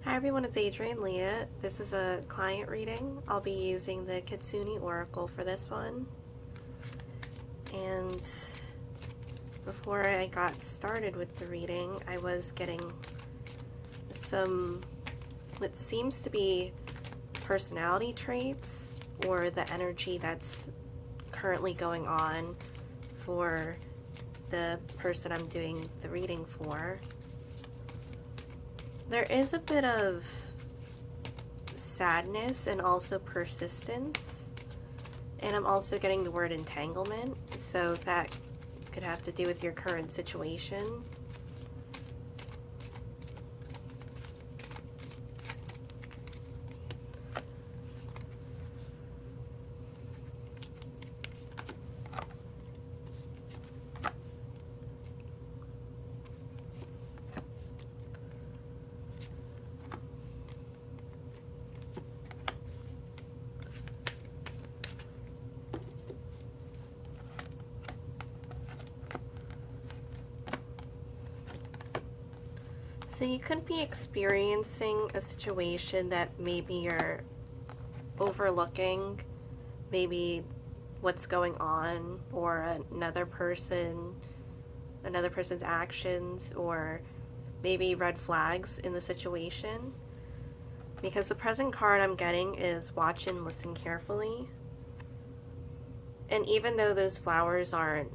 Hi everyone, it's Adrienne Leah. This is a client reading. I'll be using the Kitsune Oracle for this one. And before I got started with the reading, I was getting some, what seems to be personality traits or the energy that's currently going on for the person I'm doing the reading for. There is a bit of sadness and also persistence, and I'm also getting the word entanglement, so that could have to do with your current situation. So you could be experiencing a situation that maybe you're overlooking, maybe what's going on, or another person's actions, or maybe red flags in the situation. Because the present card I'm getting is watch and listen carefully. And even though those flowers aren't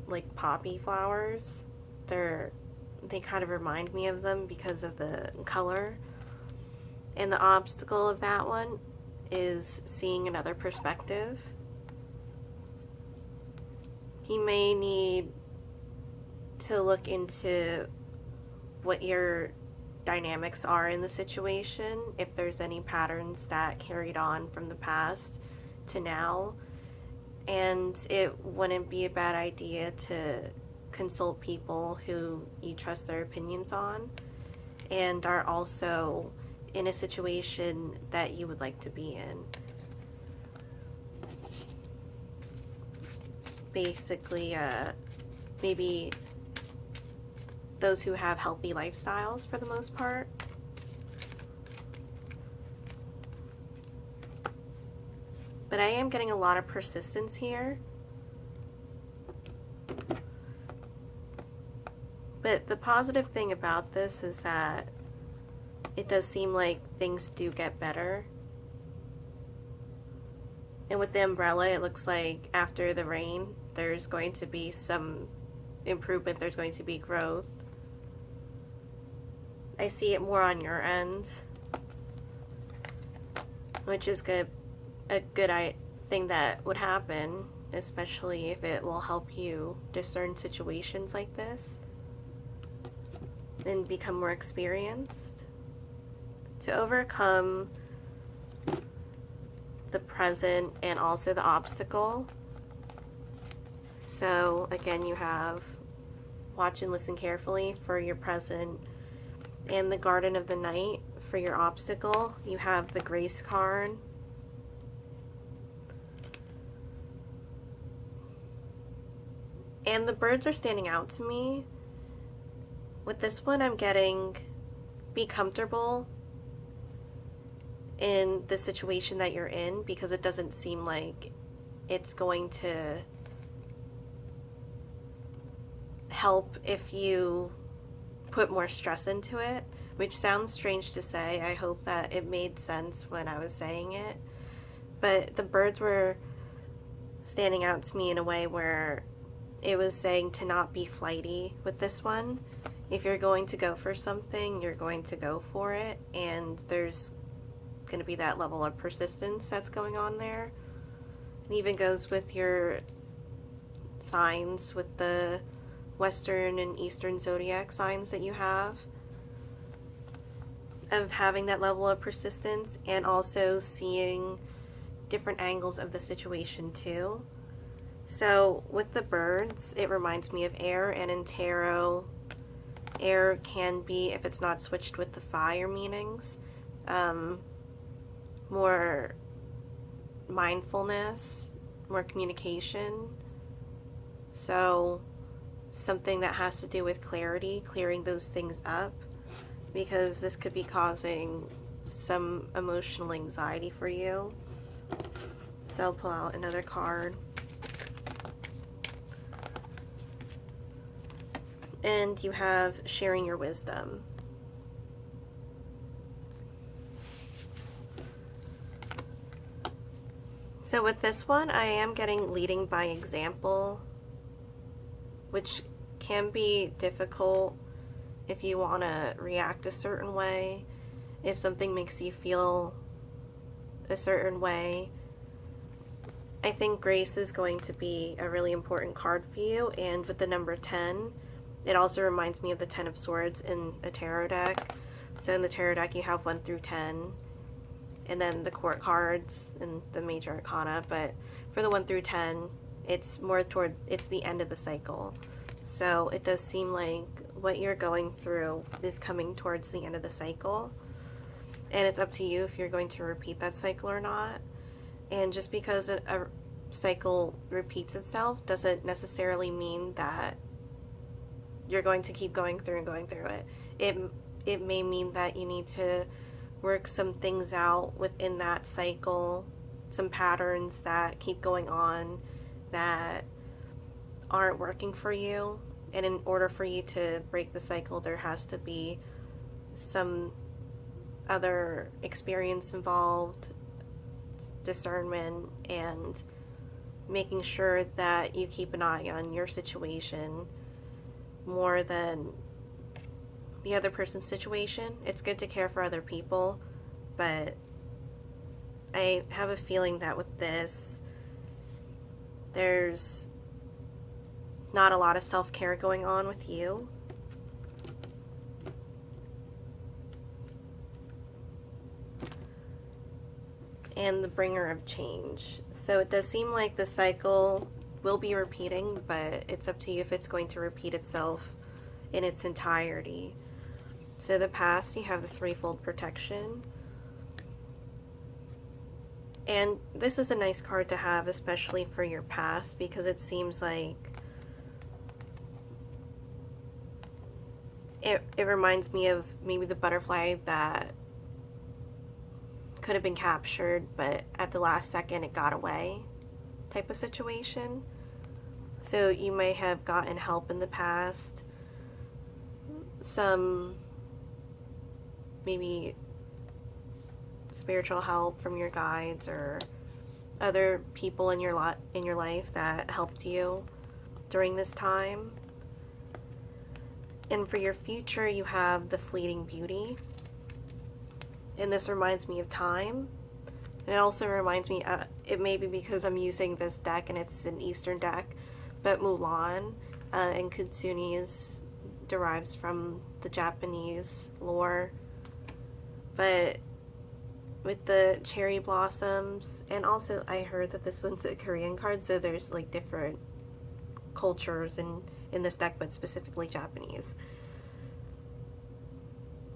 like poppy flowers, they kind of remind me of them because of the color. And the obstacle of that one is seeing another perspective. You may need to look into what your dynamics are in the situation, if there's any patterns that carried on from the past to now. And it wouldn't be a bad idea to consult people who you trust their opinions on and are also in a situation that you would like to be in. Basically, maybe those who have healthy lifestyles for the most part. But I am getting a lot of persistence here. But the positive thing about this is that it does seem like things do get better. And with the umbrella, it looks like after the rain, there's going to be some improvement, there's going to be growth. I see it more on your end, which is good, a good thing that would happen, especially if it will help you discern situations like this and become more experienced. To overcome the present and also the obstacle. So again, you have watch and listen carefully for your present, and the Garden of the Night for your obstacle. You have the Grace card. And the birds are standing out to me. With this one, I'm getting be comfortable in the situation that you're in, because it doesn't seem like it's going to help if you put more stress into it, which sounds strange to say. I hope that it made sense when I was saying it. But the birds were standing out to me in a way where it was saying to not be flighty with this one. If you're going to go for something, you're going to go for it, and there's going to be that level of persistence that's going on there. It even goes with your signs, with the Western and Eastern zodiac signs that you have, of having that level of persistence and also seeing different angles of the situation too. So with the birds, it reminds me of air, and in tarot, air can be, if it's not switched with the fire meanings, more mindfulness, more communication. So something that has to do with clarity, clearing those things up, because this could be causing some emotional anxiety for you. So I'll pull out another card. And you have sharing your wisdom. So with this one, I am getting leading by example, which can be difficult if you want to react a certain way, if something makes you feel a certain way. I think grace is going to be a really important card for you, and with the number 10, it also reminds me of the 10 of Swords in a tarot deck. So in the tarot deck, you have 1 through 10, and then the court cards and the major arcana, but for the 1 through 10, it's more toward, it's the end of the cycle. So it does seem like what you're going through is coming towards the end of the cycle, and it's up to you if you're going to repeat that cycle or not. And just because a cycle repeats itself doesn't necessarily mean that you're going to keep going through it. It may mean that you need to work some things out within that cycle, some patterns that keep going on that aren't working for you. And in order for you to break the cycle, there has to be some other experience involved, discernment, and making sure that you keep an eye on your situation more than the other person's situation. It's good to care for other people, but I have a feeling that with this, there's not a lot of self-care going on with you. And the bringer of change. So it does seem like the cycle will be repeating, but it's up to you if it's going to repeat itself in its entirety. So the past, you have the threefold protection. And this is a nice card to have, especially for your past, because it seems like it reminds me of maybe the butterfly that could have been captured, but at the last second it got away type of situation. So you may have gotten help in the past, some maybe spiritual help from your guides or other people in your life that helped you during this time. And for your future, you have the fleeting beauty. And this reminds me of time. And it also reminds me, it may be because I'm using this deck and it's an Eastern deck, but Mulan and Kintsugi derives from the Japanese lore. But with the cherry blossoms, and also I heard that this one's a Korean card, so there's like different cultures in this deck, but specifically Japanese.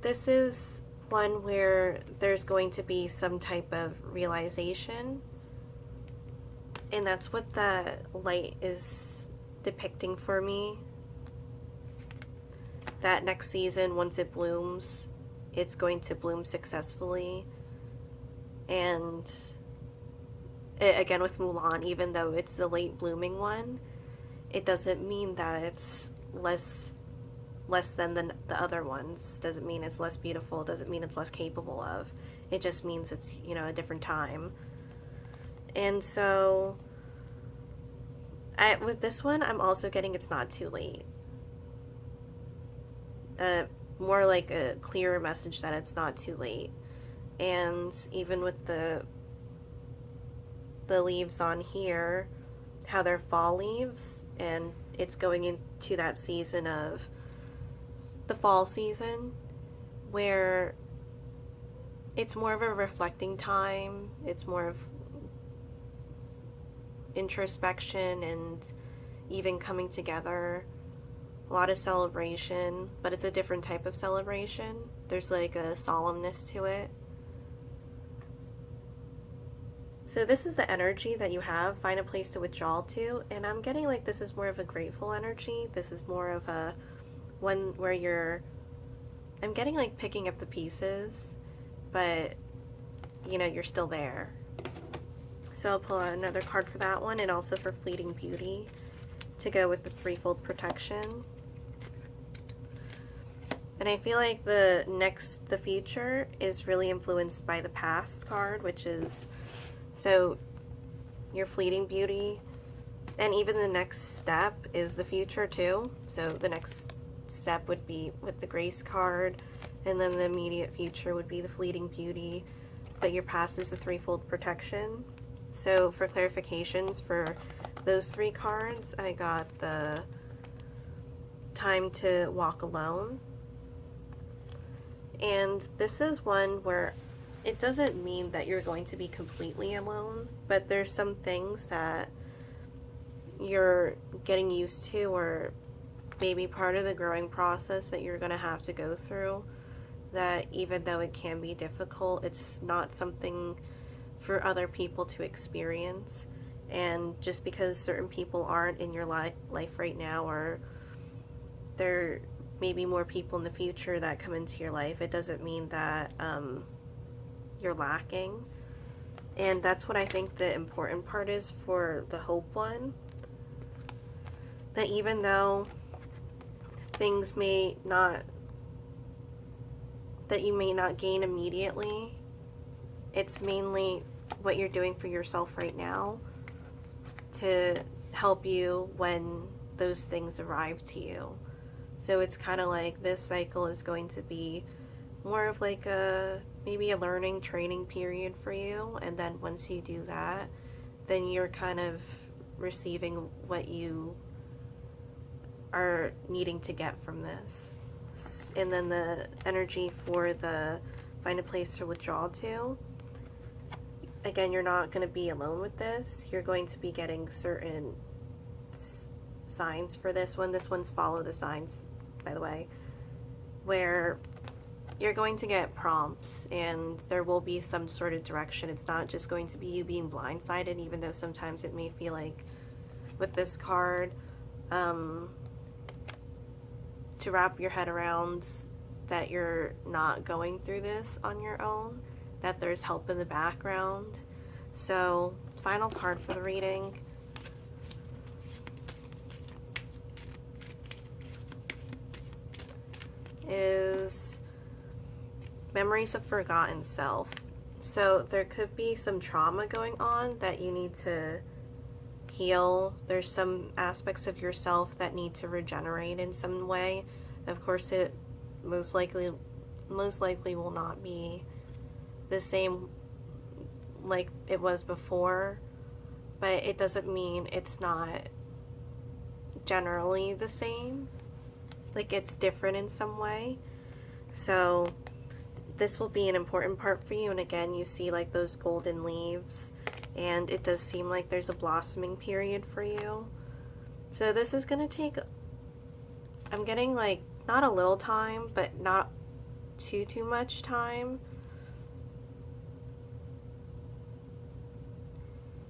This is one where there's going to be some type of realization, and that's what that light is depicting for me. That next season, once it blooms, it's going to bloom successfully. And again, with Mulan, even though it's the late blooming one, it doesn't mean that it's less than the other ones. Doesn't mean it's less beautiful. Doesn't mean it's less capable of. It just means it's, you know, a different time. And so with this one, I'm also getting it's not too late. More like a clearer message that it's not too late. And even with the leaves on here, how they're fall leaves, and it's going into that season of the fall season where it's more of a reflecting time. It's more of introspection and even coming together. A lot of celebration, but it's a different type of celebration. There's like a solemnness to it. So this is the energy that you have. Find a place to withdraw to. And I'm getting like this is more of a grateful energy. This is more of a one where you're I'm getting like picking up the pieces, but you know, you're still there. So I'll pull out another card for that one, and also for Fleeting Beauty to go with the threefold protection. And I feel like the future is really influenced by the past card, which is, so your Fleeting Beauty, and even the next step is the future too. So the next step would be with the Grace card, and then the immediate future would be the Fleeting Beauty, but your past is the threefold protection. So for clarifications for those three cards, I got the Time to Walk Alone. And this is one where it doesn't mean that you're going to be completely alone, but there's some things that you're getting used to, or maybe part of the growing process that you're going to have to go through, that even though it can be difficult, it's not something for other people to experience. And just because certain people aren't in your life right now, or there may be more people in the future that come into your life, it doesn't mean that you're lacking. And that's what I think the important part is for the Hope one, that even though things may not, that you may not gain immediately, it's mainly what you're doing for yourself right now to help you when those things arrive to you. So it's kind of like this cycle is going to be more of like maybe a learning training period for you, and then once you do that, then you're kind of receiving what you are needing to get from this. And then the energy for the Find a Place to Withdraw to, again, you're not going to be alone with this. You're going to be getting certain signs for this one. This one's Follow the Signs, by the way, where you're going to get prompts and there will be some sort of direction. It's not just going to be you being blindsided, even though sometimes it may feel like with this card, to wrap your head around that you're not going through this on your own, that there's help in the background. So, final card for the reading is Memories of Forgotten Self. So there could be some trauma going on that you need to heal. There's some aspects of yourself that need to regenerate in some way. Of course, it most likely will not be the same like it was before, but it doesn't mean it's not generally the same. Like, it's different in some way. So this will be an important part for you. And again, you see like those golden leaves, and it does seem like there's a blossoming period for you. So this is going to take, I'm getting like not a little time, but not too much time.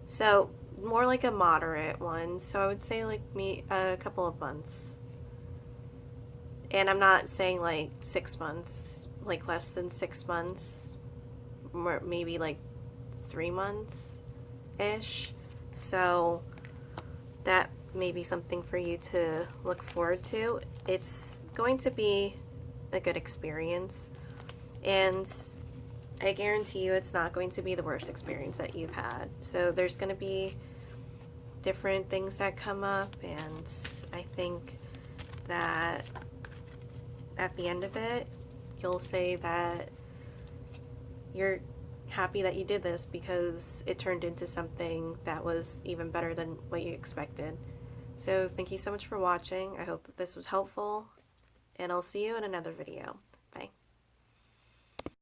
So more like a moderate one. So I would say like a couple of months. And I'm not saying like 6 months, like less than 6 months, more, maybe like 3 months-ish. So that may be something for you to look forward to. It's going to be a good experience, and I guarantee you it's not going to be the worst experience that you've had. So there's going to be different things that come up, and I think that at the end of it, you'll say that you're happy that you did this because it turned into something that was even better than what you expected. So thank you so much for watching. I hope that this was helpful, and I'll see you in another video.